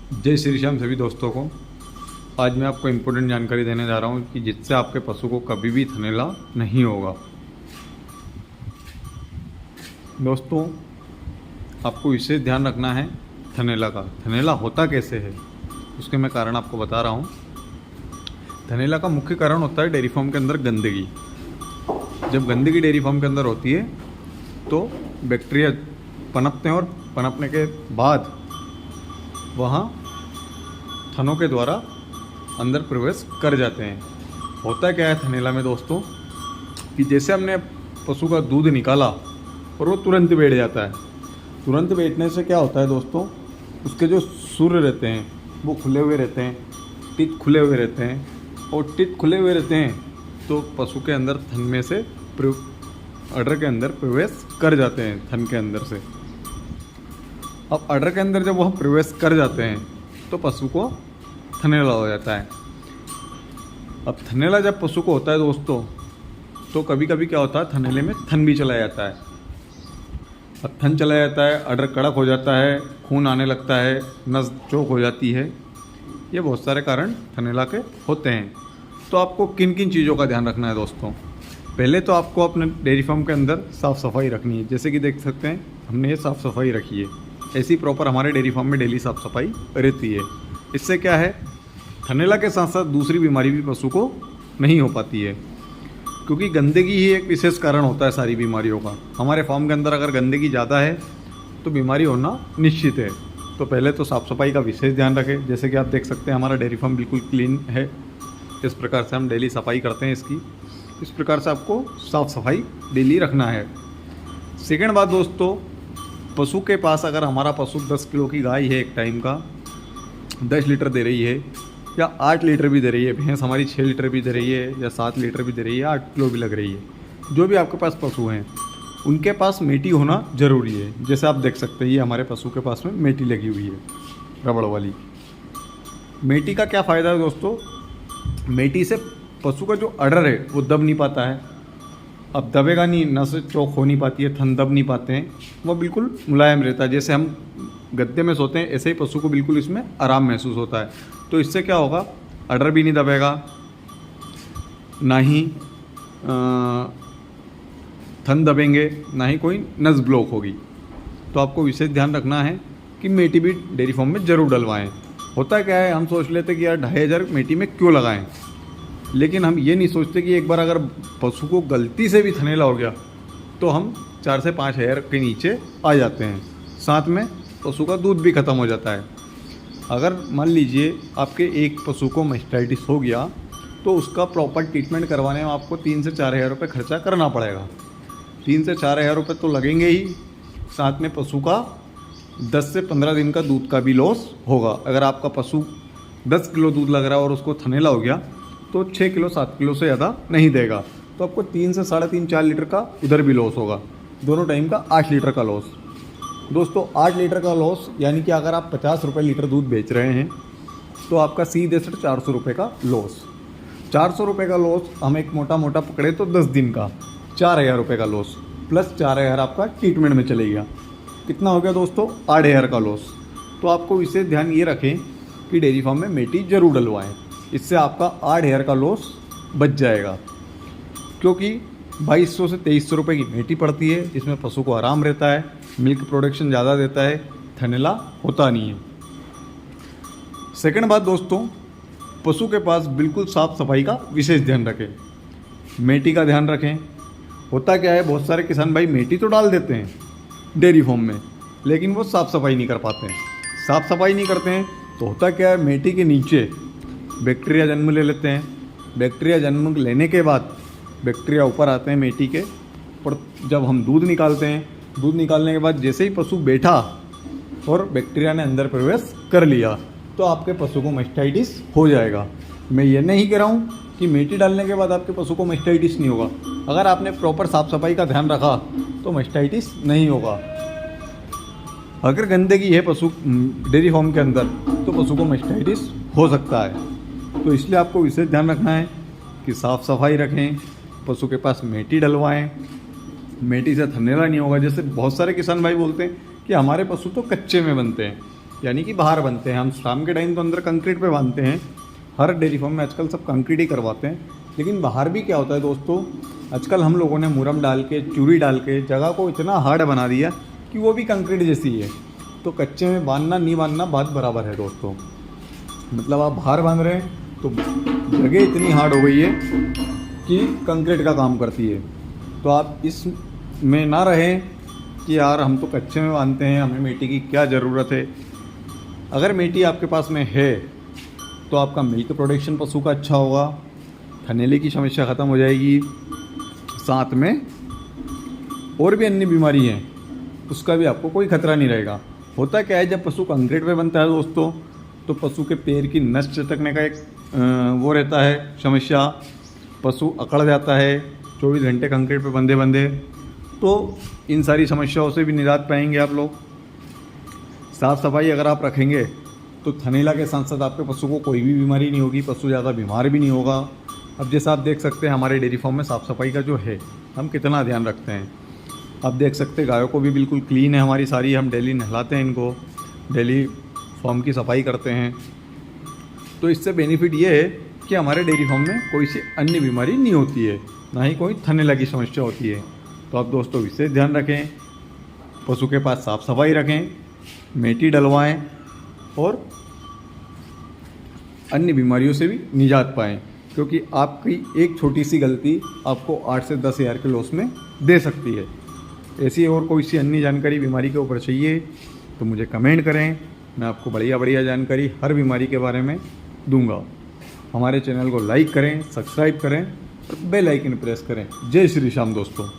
जय श्री श्याम सभी दोस्तों को। आज मैं आपको इम्पोर्टेंट जानकारी देने जा रहा हूँ कि जिससे आपके पशु को कभी भी थनैला नहीं होगा। दोस्तों, आपको विशेष ध्यान रखना है थनैला का। थनैला होता कैसे है उसके मैं कारण आपको बता रहा हूँ। थनैला का मुख्य कारण होता है डेयरी फार्म के अंदर गंदगी। जब गंदगी डेयरी फार्म के अंदर होती है तो बैक्टीरिया पनपते हैं और पनपने के बाद वहाँ थनों के द्वारा अंदर प्रवेश कर जाते हैं। होता क्या है थनैला में दोस्तों कि जैसे हमने पशु का दूध निकाला और वो तुरंत बैठ जाता है। तुरंत बैठने से क्या होता है दोस्तों, उसके जो सूर्य रहते हैं वो खुले हुए रहते हैं, टीथ खुले हुए रहते हैं। और टीथ खुले हुए रहते हैं तो पशु के अंदर थन में से अडर के अंदर प्रवेश कर जाते हैं थन के अंदर से। अब अडर के अंदर जब वह प्रवेश कर जाते हैं तो पशु को थनैला हो जाता है। अब थनैला जब पशु को होता है दोस्तों तो कभी कभी क्या होता है, थनैले में थन भी चला जाता है। अब थन चला जाता है, अडर कड़क हो जाता है, खून आने लगता है, नस चौक हो जाती है। ये बहुत सारे कारण थनैला के होते हैं। तो आपको किन किन चीज़ों का ध्यान रखना है दोस्तों। पहले तो आपको अपने डेयरी फार्म के अंदर साफ़ सफाई रखनी है। जैसे कि देख सकते हैं हमने ये साफ़ सफाई रखी है। ऐसी प्रॉपर हमारे डेयरी फार्म में डेली साफ़ सफाई रहती है। इससे क्या है, थनैला के साथ साथ दूसरी बीमारी भी पशु को नहीं हो पाती है, क्योंकि गंदगी ही एक विशेष कारण होता है सारी बीमारियों का। हमारे फार्म के अंदर अगर गंदगी ज़्यादा है तो बीमारी होना निश्चित है। तो पहले तो साफ़ सफाई का विशेष ध्यान रखें। जैसे कि आप देख सकते हैं हमारा डेयरी फार्म बिल्कुल क्लीन है। इस प्रकार से हम डेली सफाई करते हैं इसकी। इस प्रकार से आपको साफ़ सफाई डेली रखना है। सेकेंड बात दोस्तों, पशु के पास अगर हमारा पशु 10 किलो की गाय है, एक टाइम का 10 लीटर दे रही है या 8 लीटर भी दे रही है, भैंस हमारी 6 लीटर भी दे रही है या 7 लीटर भी दे रही है, 8 किलो भी लग रही है, जो भी आपके पास पशु हैं उनके पास मेटी होना ज़रूरी है। जैसे आप देख सकते हैं ये हमारे पशु के पास में मेटी लगी हुई है, रबड़ वाली। मेटी का क्या फ़ायदा है दोस्तों, मेटी से पशु का जो अडर है वो दब नहीं पाता है। अब दबेगा नहीं, नस चौक हो नहीं पाती है, थन दब नहीं पाते हैं, वो बिल्कुल मुलायम रहता है। जैसे हम गद्दे में सोते हैं ऐसे ही पशु को बिल्कुल इसमें आराम महसूस होता है। तो इससे क्या होगा, अडर भी नहीं दबेगा, ना ही थन दबेंगे, ना ही कोई नस ब्लॉक होगी। तो आपको विशेष ध्यान रखना है कि मेटी भी डेयरी फार्म में ज़रूर डलवाएं। होता क्या है, हम सोच लेते कि यार 2500 मेटी में क्यों लगाएं, लेकिन हम ये नहीं सोचते कि एक बार अगर पशु को गलती से भी थनैला हो गया तो हम 4 से 5 हेयर के नीचे आ जाते हैं। साथ में पशु का दूध भी ख़त्म हो जाता है। अगर मान लीजिए आपके एक पशु को मास्टाइटिस हो गया तो उसका प्रॉपर ट्रीटमेंट करवाने में आपको 3 से 4 हज़ार रुपये खर्चा करना पड़ेगा। 3 से 4 हज़ार रुपये तो लगेंगे ही, साथ में पशु का 10 से 15 दिन का दूध का भी लॉस होगा। अगर आपका पशु 10 किलो दूध लग रहा है और उसको थनैला हो गया तो 6 किलो 7 किलो से ज़्यादा नहीं देगा, तो आपको 3 से 3.5-4 लीटर का उधर भी लॉस होगा। दोनों टाइम का 8 लीटर का लॉस। दोस्तों 8 लीटर का लॉस यानी कि अगर आप 50 रुपये लीटर दूध बेच रहे हैं तो आपका सीधे से 400 रुपये का लॉस। 400 रुपये का लॉस हम एक मोटा मोटा पकड़े तो 10 दिन का 4,000 रुपये का लॉस, प्लस 4,000 आपका ट्रीटमेंट में चले गया। कितना हो गया दोस्तों, 8,000 का लॉस। तो आपको विशेष ध्यान ये रखें कि डेयरी फार्म में मेटी जरूर डलवाएँ। इससे आपका 8,000 का लॉस बच जाएगा, क्योंकि 2200 से 2300 रुपये की मेटी पड़ती है। इसमें पशु को आराम रहता है, मिल्क प्रोडक्शन ज़्यादा देता है, थनैला होता नहीं है। सेकंड बात दोस्तों, पशु के पास बिल्कुल साफ़ सफाई का विशेष ध्यान रखें, मेटी का ध्यान रखें। होता क्या है, बहुत सारे किसान भाई मेटी तो डाल देते हैं डेयरी फार्म में, लेकिन वो साफ़ सफाई नहीं कर पाते हैं। साफ़ सफाई नहीं करते हैं तो होता क्या है, मेटी के नीचे बैक्टीरिया जन्म ले लेते हैं। बैक्टीरिया जन्म लेने के बाद बैक्टीरिया ऊपर आते हैं मेटी के, और जब हम दूध निकालते हैं, दूध निकालने के बाद जैसे ही पशु बैठा और बैक्टीरिया ने अंदर प्रवेश कर लिया तो आपके पशु को मास्टाइटिस हो जाएगा। मैं ये नहीं कह रहा हूँ कि मेटी डालने के बाद आपके पशु को मास्टाइटिस नहीं होगा। अगर आपने प्रॉपर साफ़ सफाई का ध्यान रखा तो मास्टाइटिस नहीं होगा। अगर गंदगी है पशु डेयरी फार्म के अंदर तो पशु को मास्टाइटिस हो सकता है। तो इसलिए आपको विशेष ध्यान रखना है कि साफ़ सफाई रखें, पशु के पास मेटी डलवाएं। मेटी से थनैला नहीं होगा। जैसे बहुत सारे किसान भाई बोलते हैं कि हमारे पशु तो कच्चे में बनते हैं, यानी कि बाहर बनते हैं। हम शाम के टाइम तो अंदर कंक्रीट पे बांधते हैं, हर डेयरी फार्म में आजकल सब कंक्रीट ही करवाते हैं। लेकिन बाहर भी क्या होता है दोस्तों, आजकल हम लोगों ने मुरम डाल के, चूरी डाल के जगह को इतना हार्ड बना दिया कि वो भी कंक्रीट जैसी है। तो कच्चे में बांधना नहीं बांधना बात बराबर है दोस्तों। मतलब आप बाहर बांध रहे हैं तो जगह इतनी हार्ड हो गई है कि कंक्रीट का काम करती है। तो आप इस में ना रहें कि यार हम तो कच्चे में बांधते हैं, हमें मिट्टी की क्या ज़रूरत है। अगर मिट्टी आपके पास में है तो आपका मिल्क प्रोडक्शन पशु का अच्छा होगा, थनैले की समस्या ख़त्म हो जाएगी, साथ में और भी अन्य बीमारी हैं उसका भी आपको कोई खतरा नहीं रहेगा। होता क्या है, जब पशु कंक्रीट पे बनता है दोस्तों तो पशु के पैर की नस चटकने का एक वो रहता है समस्या, पशु अकड़ जाता है 24 घंटे कंक्रीट पे बंधे बंधे। तो इन सारी समस्याओं से भी निजात पाएंगे आप लोग। साफ़ सफाई अगर आप रखेंगे तो थनैला के साथ साथ आपके पशु को कोई भी बीमारी नहीं होगी, पशु ज़्यादा बीमार भी नहीं होगा। अब जैसा आप देख सकते हैं हमारे डेयरी फार्म में साफ़ सफाई का जो है हम कितना ध्यान रखते हैं। आप देख सकते हैं गायों को भी बिल्कुल क्लीन है हमारी सारी, हम डेली नहलाते हैं इनको, डेली फार्म की सफाई करते हैं। तो इससे बेनिफिट ये है कि हमारे डेयरी फार्म में कोई सी अन्य बीमारी नहीं होती है, ना ही कोई थनैला की समस्या होती है। तो आप दोस्तों विशेष ध्यान रखें, पशु के पास साफ़ सफाई रखें, मेटी डलवाएं और अन्य बीमारियों से भी निजात पाएं, क्योंकि आपकी एक छोटी सी गलती आपको 8 से 10 हज़ार के लॉस में दे सकती है। ऐसी और कोई सी अन्य जानकारी बीमारी के ऊपर चाहिए तो मुझे कमेंट करें, मैं आपको बढ़िया बढ़िया जानकारी हर बीमारी के बारे में दूंगा। हमारे चैनल को लाइक करें, सब्सक्राइब करें और बेल आइकन प्रेस करें। जय श्री श्याम दोस्तों।